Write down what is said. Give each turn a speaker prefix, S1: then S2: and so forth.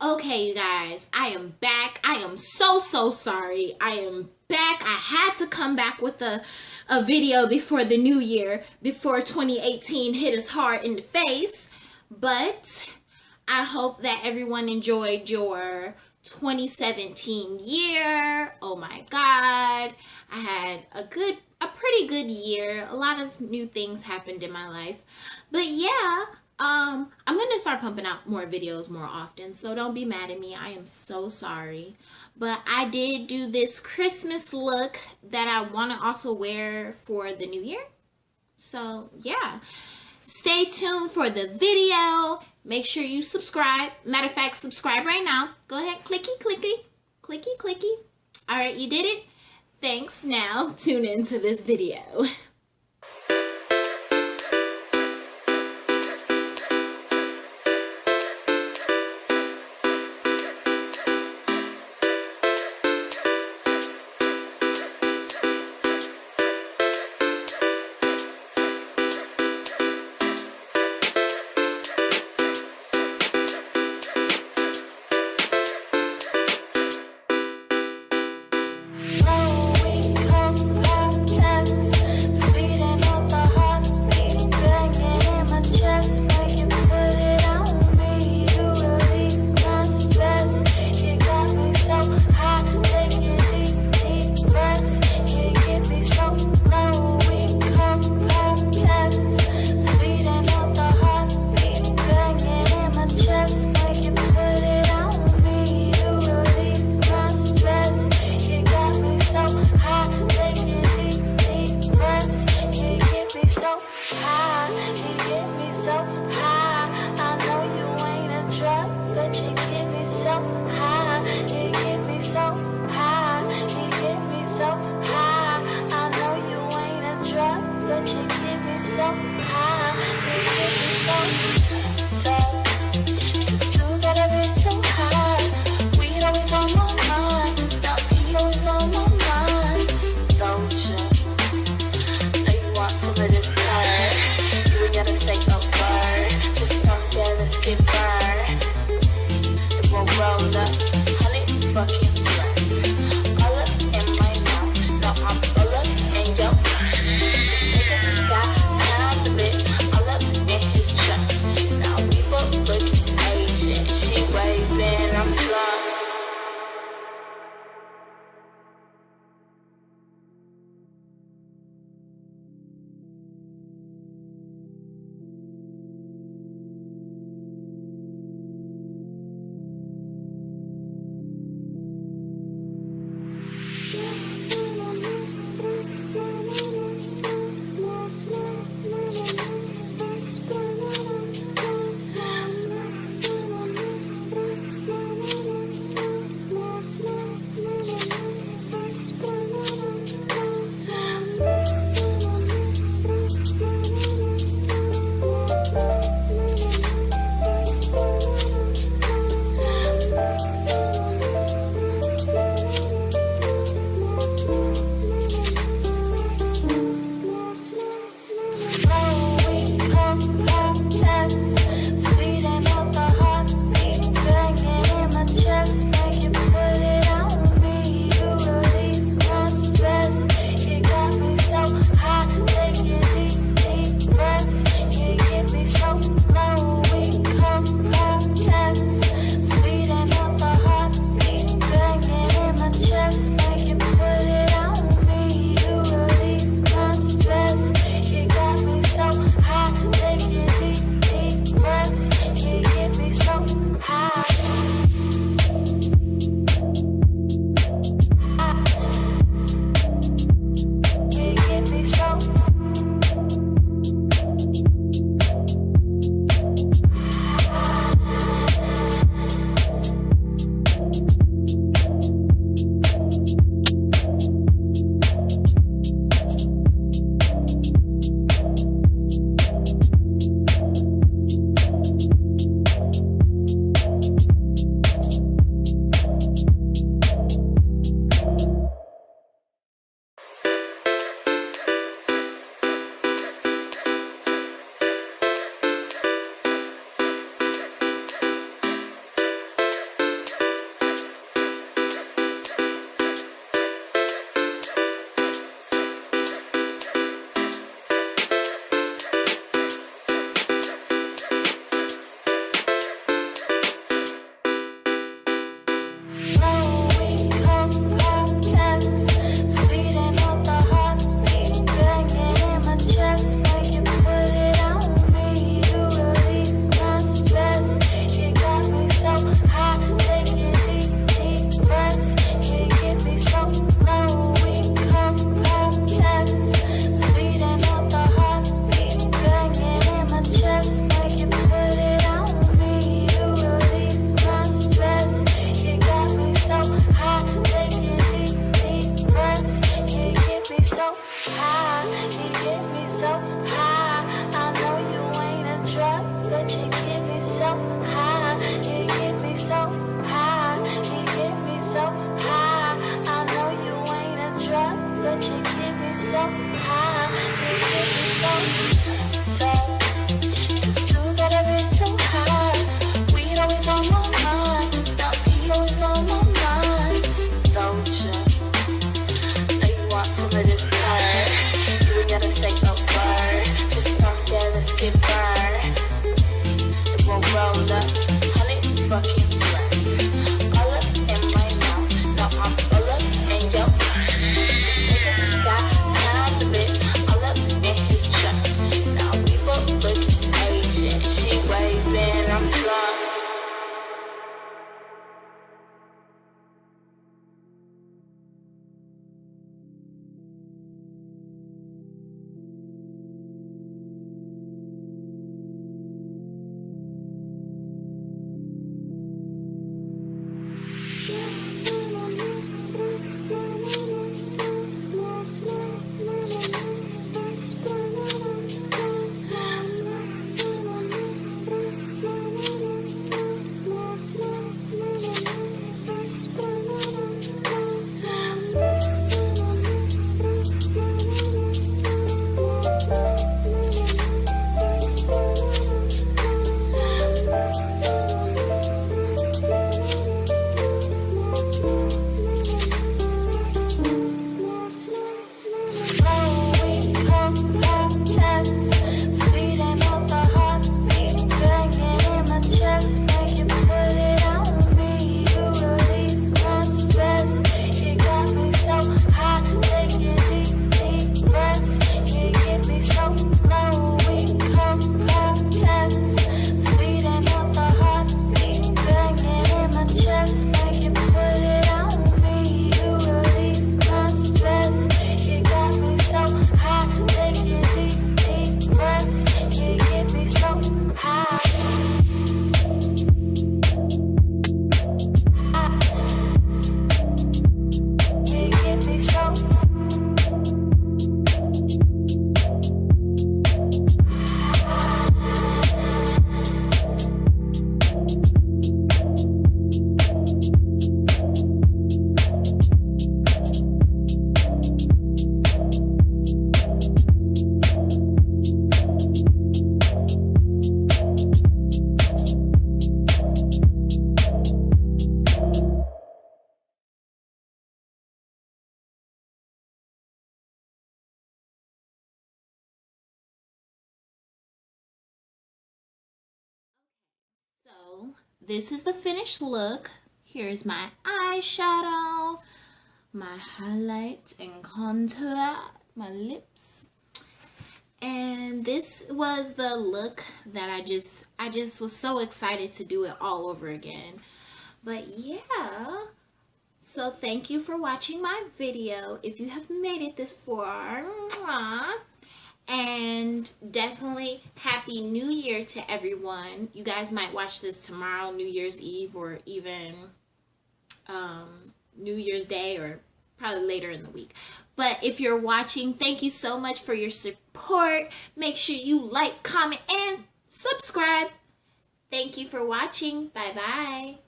S1: Okay, you guys, I am back. I am so sorry. I am back. I had to come back with a video before the new year, before 2018 hit us hard in the face. But I hope that everyone enjoyed your 2017 year. Oh my God. I had a pretty good year. A lot of new things happened in my life. But yeah, I'm gonna start pumping out more videos more often, so don't be mad at me. I am so sorry. But I did do this Christmas look that I want to also wear for the new year. So yeah, stay tuned for the video. Make sure you subscribe. Matter of fact, subscribe right now. Go ahead, clicky, clicky, clicky, clicky. All right, you did it. Thanks. Now tune into this video.
S2: fucking blunts. All up in my mouth, now I'm all up in your mouth. This nigga got pounds of it, all up in his trunk. Now we both look Asian, she waving, I'm drunk.
S1: So this is the finished look. Here's my eyeshadow, my highlight and contour, my lips. And this was the look that I just was so excited to do it all over again. But yeah, so thank you for watching my video. If you have made it this far, mwah, and definitely Happy New Year to everyone. You guys might watch this tomorrow, New Year's Eve, or even New Year's Day, or probably later in the week. But if you're watching, thank you so much for your support. Make sure you like, comment, and subscribe. Thank you for watching. Bye-bye.